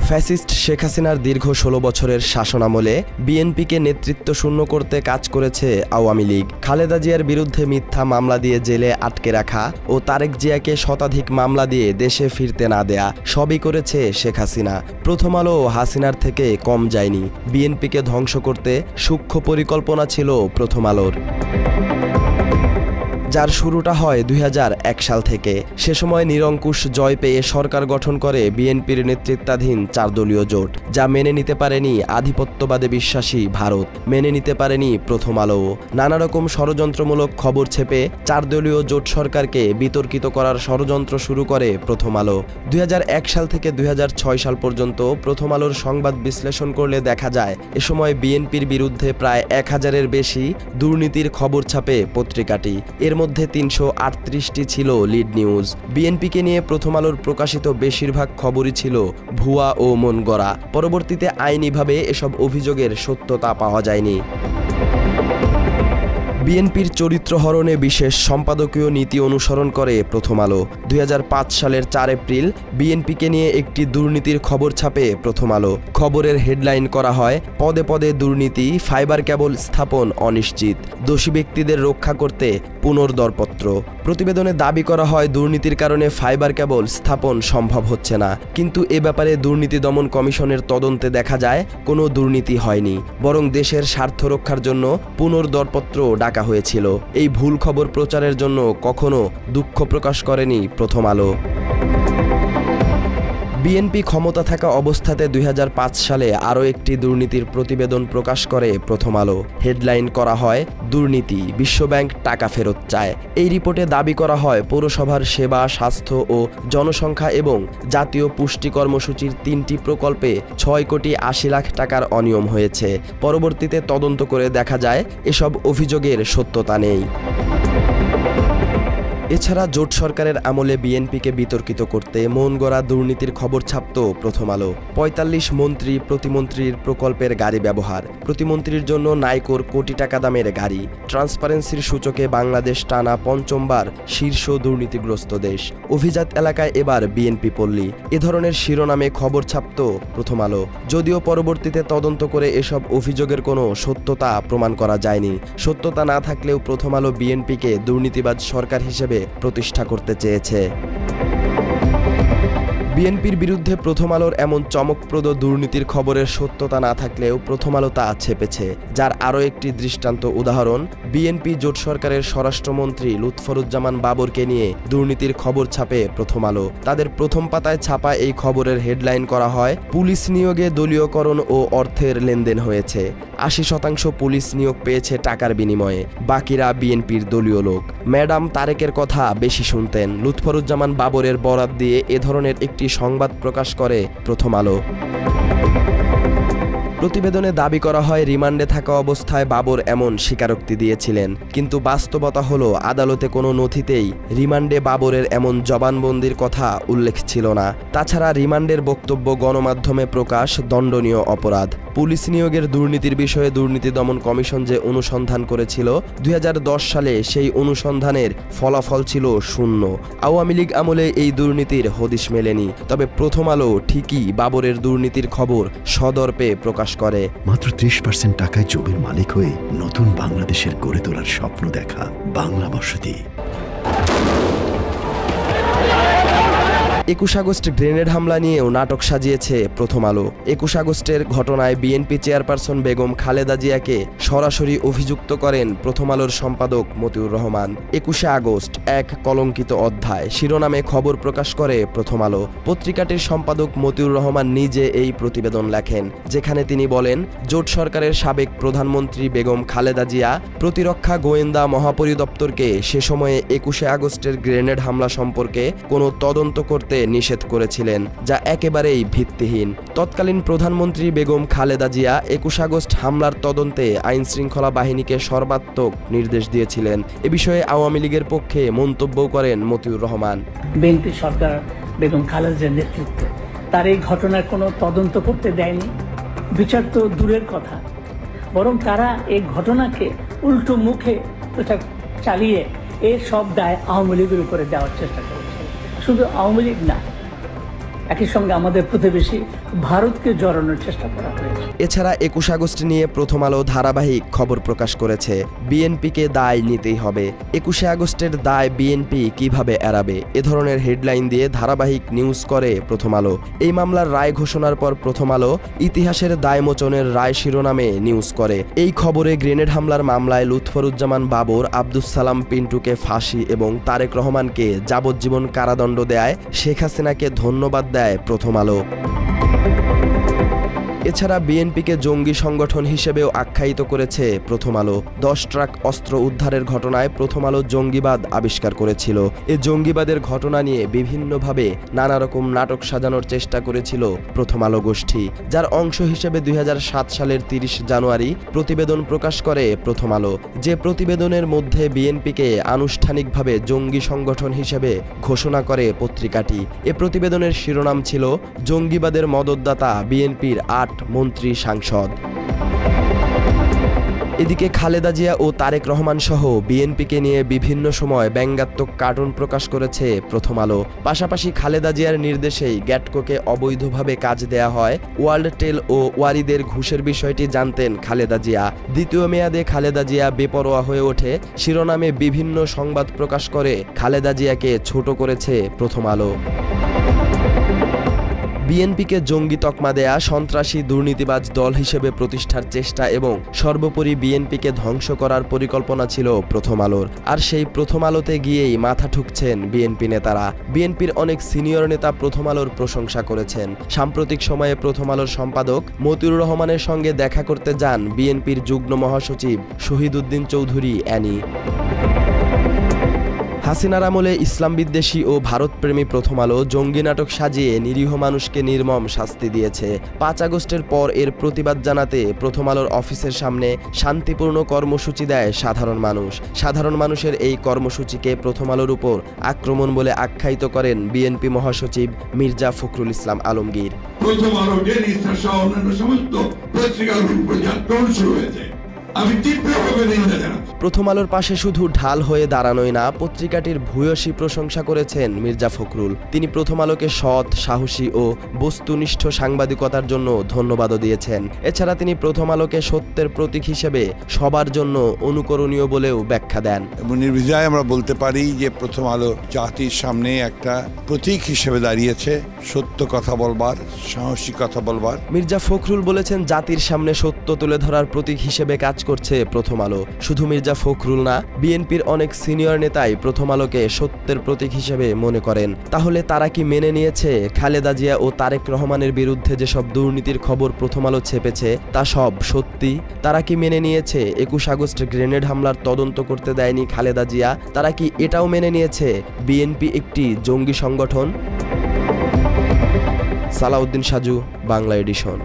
Fascist Sheikh হাসিনার দীর্ঘ ১৬ বছরের শাসনামলে বিএনপিকে নেতৃত্ব শূন্য করতে কাজ করেছে আওয়ামী লীগ। খালেদা জিয়ার বিরুদ্ধে মিথ্যা মামলা দিয়ে জেলে আটকে রাখা ও তারেক জিয়াকে শতাধিক মামলা দিয়ে দেশে ফিরতে না দেয়া সবই করেছে শেখ হাসিনা। প্রথম আলো হাসিনার থেকে কম যায়নি। বিএনপিকে ধ্বংস করতে সূক্ষ্ম পরিকল্পনা ছিল প্রথম আলোর, যার শুরুটা হয় ২০০১ সাল থেকে। সে সময় নিরঙ্কুশ জয় পেয়ে সরকার গঠন করে বিএনপির নেতৃত্বাধীন ৪ দলীয় জোট, যা মেনে নিতে পারেনি আধিপত্যবাদে বিশ্বাসী ভারত, মেনে নিতে পারেনি প্রথম আলো। নানা রকম ষড়যন্ত্রমূলক খবর ছেপে ৪ দলীয় জোট সরকারকে বিতর্কিত করার ষড়যন্ত্র শুরু করে প্রথম আলো। ২০০১ সাল থেকে ২০০৬ সাল পর্যন্ত প্রথম আলোর সংবাদ বিশ্লেষণ করলে দেখা যায় এ সময় বিএনপির বিরুদ্ধে প্রায় ১,০০০-এর বেশি দুর্নীতির খবর ছাপে পত্রিকাটি। এর মধ্যে ৩৩৮টি ছিল লিড নিউজ। বিএনপিকে নিয়ে প্রথম আলোর প্রকাশিত বেশিরভাগ খবরই ছিল ভুয়া ও মন গড়া। পরবর্তীতে আইনিভাবে এসব অভিযোগের সত্যতা পাওয়া যায়নি। বিএনপির চরিত্র হরণে বিশেষ সম্পাদকীয় নীতি অনুসরণ করে প্রথম আলো। ২০০৫ সালের ৪ এপ্রিল বিএনপিকে নিয়ে একটি দুর্নীতির খবর ছাপে প্রথম আলো। খবরের হেডলাইন করা হয়, পদে পদে দুর্নীতি, ফাইবার কেবল স্থাপন অনিশ্চিত, দোষী ব্যক্তিদের রক্ষা করতে পুনর্দরপত্র। প্রতিবেদনে দাবি করা হয় দুর্নীতির কারণে ফাইবার কেবল স্থাপন সম্ভব হচ্ছে না, কিন্তু এ ব্যাপারে দুর্নীতি দমন কমিশনের তদন্তে দেখা যায় কোনো দুর্নীতি হয়নি, বরং দেশের স্বার্থ রক্ষার জন্য পুনর্দরপত্র ডাকা হয়েছিল। এই ভুল খবর প্রচারের জন্য কখনো দুঃখ প্রকাশ করেনি প্রথম আলো। বিএনপি ক্ষমতা থাকা অবস্থাতে ২০০৫ সালে আরও একটি দুর্নীতির প্রতিবেদন প্রকাশ করে প্রথম আলো। হেডলাইন করা হয়, দুর্নীতি, বিশ্বব্যাংক টাকা ফেরত চায়। এই রিপোর্টে দাবি করা হয় পৌরসভার সেবা, স্বাস্থ্য ও জনসংখ্যা এবং জাতীয় পুষ্টি কর্মসূচির ৩টি প্রকল্পে ৬ কোটি ৮০ লাখ টাকার অনিয়ম হয়েছে। পরবর্তীতে তদন্ত করে দেখা যায় এসব অভিযোগের সত্যতা নেই। এছাড়া জোট সরকারের আমলে বিএনপিকে বিতর্কিত করতে মন গড়া দুর্নীতির খবর ছাপত প্রথম আলো। ৪৫ মন্ত্রী, প্রতিমন্ত্রীর প্রকল্পের গাড়ি ব্যবহার, প্রতিমন্ত্রীর জন্য নাইকোর কোটি টাকা দামের গাড়ি, ট্রান্সপারেন্সির সূচকে বাংলাদেশ টানা ৫বার শীর্ষ দুর্নীতিগ্রস্ত দেশ, অভিজাত এলাকায় এবার বিএনপি পল্লী, এ ধরনের শিরোনামে খবর ছাপত প্রথম আলো। যদিও পরবর্তীতে তদন্ত করে এসব অভিযোগের কোনো সত্যতা প্রমাণ করা যায়নি। সত্যতা না থাকলেও প্রথম আলো বিএনপিকে দুর্নীতিবাজ সরকার হিসেবে প্রতিষ্ঠা করতে চেয়েছে। বিএনপির বিরুদ্ধে প্রথম আলোর এমন চমকপ্রদ দুর্নীতির খবরের সত্যতা না থাকলেও প্রথম আলো তা ছেপেছে, যার আরও একটি দৃষ্টান্ত উদাহরণ বিএনপি জোট সরকারের স্বরাষ্ট্রমন্ত্রী লুৎফরুজ্জামান বাবরকে নিয়ে দুর্নীতির খবর ছাপে প্রথম আলো। তাদের প্রথম পাতায় ছাপা এই খবরের হেডলাইন করা হয়, পুলিশ নিয়োগে দলীয়করণ ও অর্থের লেনদেন হয়েছে, ৮০% পুলিশ নিয়োগ পেয়েছে টাকার বিনিময়ে, বাকিরা বিএনপির দলীয় লোক। ম্যাডাম তারেকের কথা বেশি শুনতেন। লুৎফরুজ্জামান বাবরের বরাত দিয়ে এ ধরনের একটি সংবাদ প্রকাশ করে প্রথম আলো। প্রতিবেদনে দাবি করা হয় রিমান্ডে থাকা অবস্থায় বাবর এমন স্বীকারোক্তি দিয়েছিলেন, কিন্তু বাস্তবতা হলো আদালতে কোনো নথিতেই রিমান্ডে বাবরের এমন জবানবন্দির কথা উল্লেখ ছিল না। তাছাড়া রিমান্ডের বক্তব্য গণমাধ্যমে প্রকাশ দণ্ডনীয় অপরাধ। পুলিশ নিয়োগের দুর্নীতির বিষয়ে দুর্নীতি দমন কমিশন যে অনুসন্ধান করেছিল ২০১০ সালে, সেই অনুসন্ধানের ফলাফল ছিল শূন্য। আওয়ামী লীগ আমলে এই দুর্নীতির হদিশ মেলেনি। তবে প্রথম আলো ঠিকই বাবরের দুর্নীতির খবর সদর্পে প্রকাশ করে। মাত্র ৩০% টাকায় জমির মালিক হয়ে নতুন বাংলাদেশের গড়ে তোলার স্বপ্ন দেখা বাংলা বসতি। ২১ আগস্ট গ্রেনেড হামলা নিয়েও নাটক সাজিয়েছে প্রথম আলো। ২১ আগস্টের ঘটনায় বিএনপি চেয়ারপারসন বেগম খালেদা জিয়াকে সরাসরি অভিযুক্ত করেন প্রথম আলোর সম্পাদক মতিউর রহমান। ২১ আগস্ট এক কলঙ্কিত অধ্যায় শিরোনামে খবর প্রকাশ করে প্রথম আলো। পত্রিকাটির সম্পাদক মতিউর রহমান নিজে এই প্রতিবেদন লেখেন, যেখানে তিনি বলেন, জোট সরকারের সাবেক প্রধানমন্ত্রী বেগম খালেদা জিয়া প্রতিরক্ষা গোয়েন্দা মহাপরিদপ্তরকে সে সময়ে ২১ আগস্টের গ্রেনেড হামলা সম্পর্কে কোনো তদন্ত করতে নিষেধ করেছিলেন, যা একেবারেই ভিত্তিহীন। তৎকালীন প্রধানমন্ত্রী বেগম খালেদা জিয়া ২১ আগস্ট হামলার তদন্তে আইন শৃঙ্খলা বাহিনীকে সর্বাত্মক নির্দেশ দিয়েছিলেন। এ বিষয়ে আওয়ামী লীগের পক্ষে মন্তব্য করেন মতিউর রহমান। বিএনপি সরকার বেগম খালেদা জিয়ার নেতৃত্বে তার এই ঘটনার কোনো তদন্ত করতে দেয়নি, বিচার তো দূরের কথা, বরং তারা এই ঘটনাকে উল্টো মুখে চালিয়ে এর সব দায় আওয়ামী লীগের উপরে দেওয়ার চেষ্টা করেছে। শুধু আওয়ামী লীগ না, একই সঙ্গে আমাদের প্রতিবেশী ভারতকে জড়ানোর চেষ্টা করা হয়েছে। এছাড়া 21 আগস্ট নিয়ে প্রথম আলো ধারাবাহিক খবর প্রকাশ করেছে, বিএনপিকে দায় নিতেই হবে। 21 আগস্টের দায় বিএনপি কিভাবে এড়াবে, এ ধরনের হেডলাইন দিয়ে ধারাবাহিক নিউজ করে প্রথম আলো। এই মামলার রায় ঘোষণার পর প্রথম আলো ইতিহাসের দায়মোচনের রায় শিরোনামে নিউজ করে। এই খবরে গ্রেনেড হামলার মামলায় লুৎফরুজ্জামান বাবর, আব্দুস সালাম পিন্টুকে ফাঁসি এবং তারেক রহমানকে যাবজ্জীবন কারাদণ্ড দেয় শেখ হাসিনাকে ধন্যবাদ দেয় প্রথম আলো। এছাড়া বিএনপিকে জঙ্গি সংগঠন হিসেবেও আখ্যায়িত করেছে প্রথম আলো। 10 ট্রাক অস্ত্র উদ্ধারের ঘটনায় প্রথম আলো জঙ্গিবাদ আবিষ্কার করেছিল। এ জঙ্গিবাদের ঘটনা নিয়ে বিভিন্নভাবে নানা রকম নাটক সাজানোর চেষ্টা করেছিল প্রথম আলো গোষ্ঠী, যার অংশ হিসেবে 2007 সালের 30 জানুয়ারি প্রতিবেদন প্রকাশ করে প্রথম আলো। যে প্রতিবেদনের মধ্যে বিএনপিকে আনুষ্ঠানিকভাবে জঙ্গি সংগঠন হিসেবে ঘোষণা করে পত্রিকাটি। এ প্রতিবেদনের শিরোনাম ছিল জঙ্গিবাদের মদতদাতা বিএনপির 8 মন্ত্রী সাংসদ। এদিকে খালেদা জিয়া ও তারেক রহমান সহ বিএনপিকে নিয়ে বিভিন্ন সময় ব্যঙ্গাত্মক কার্টুন প্রকাশ করেছে প্রথম আলো। পাশাপাশি খালেদা জিয়ার নির্দেশেই গ্যাটকোকে অবৈধভাবে কাজ দেয়া হয়, ওয়ার্ল্ড টেল ও ওয়ারিদের ঘুষের বিষয়টি জানতেন খালেদা জিয়া। দ্বিতীয় মেয়াদে খালেদা জিয়া বেপরোয়া হয়ে ওঠে শিরোনামে বিভিন্ন সংবাদ প্রকাশ করে খালেদা জিয়াকে ছোট করেছে প্রথম আলো। বিএনপিকে জঙ্গি তকমা দেয়া, সন্ত্রাসী দুর্নীতিবাজ দল হিসেবে প্রতিষ্ঠার চেষ্টা এবং সর্বোপরি বিএনপিকে ধ্বংস করার পরিকল্পনা ছিল প্রথম আলোর। আর সেই প্রথম আলোতে গিয়েই মাথা ঠুকছেন বিএনপি নেতারা। বিএনপির অনেক সিনিয়র নেতা প্রথম আলোর প্রশংসা করেছেন। সাম্প্রতিক সময়ে প্রথম আলোর সম্পাদক মতিউর রহমানের সঙ্গে দেখা করতে যান বিএনপির যুগ্ম মহাসচিব শহীদউদ্দিন চৌধুরী অ্যানি। হাসিনার আমলে ইসলাম বিদ্বেষী ও ভারতপ্রেমী প্রথম আলো জঙ্গি নাটক সাজিয়ে নিরীহ মানুষকে নির্মম শাস্তি দিয়েছে। 5 আগস্টের পর এর প্রতিবাদ জানাতে প্রথম আলোর অফিসের সামনে শান্তিপূর্ণ কর্মসূচি দেয় সাধারণ মানুষ। সাধারণ মানুষের এই কর্মসূচিকে প্রথম আলোর উপর আক্রমণ বলে আখ্যায়িত করেন বিএনপি মহাসচিব মির্জা ফখরুল ইসলাম আলমগীর। প্রথম আলো, ডেইলি স্টার সহ অন্যান্য সমস্ত পত্রিকার উপর আক্রমণ শুরু হয়েছে। আমি তীব্রভাবে নিন্দা জানাচ্ছি। প্রথম আলোর পাশে শুধু ঢাল হয়ে দাঁড়ানোই না, পত্রিকাটির ভূয়সী প্রশংসা করেছেন মির্জা ফখরুল। তিনি প্রথম আলোকে সৎ, সাহসী ও বস্তুনিষ্ঠ সাংবাদিকতার জন্য ধন্যবাদও দিয়েছেন। এছাড়া তিনি প্রথম আলোকে সত্যের প্রতীক হিসেবে সবার জন্য অনুকরণীয় বলেও ব্যাখ্যা দেন। এবং নির্বিধায় আমরা বলতে পারি যে প্রথম আলো জাতির সামনে একটা প্রতীক হিসেবে দাঁড়িয়েছে, সত্য কথা বলবার, সাহসী কথা বলবার। মির্জা ফখরুল বলেছেন, জাতির সামনে সত্য তুলে ধরার প্রতীক হিসেবে কাজ করছে প্রথম আলো। শুধু মির্জা ফখরুল না, বিএনপির অনেক সিনিয়র নেতাই প্রথম আলোকে সত্যের প্রতীক হিসেবে মনে করেন। তাহলে তারা কি মেনে নিয়েছে খালেদা জিয়া ও তারেক রহমানের বিরুদ্ধে যেসব দুর্নীতির খবর প্রথম আলো ছেপেছে তা সব সত্যি? তারা কি মেনে নিয়েছে 21 আগস্ট গ্রেনেড হামলার তদন্ত করতে দেয়নি খালেদা জিয়া? তারা কি এটাও মেনে নিয়েছে বিএনপি একটি জঙ্গি সংগঠন? সালাউদ্দিন সাজু, বাংলা এডিশন।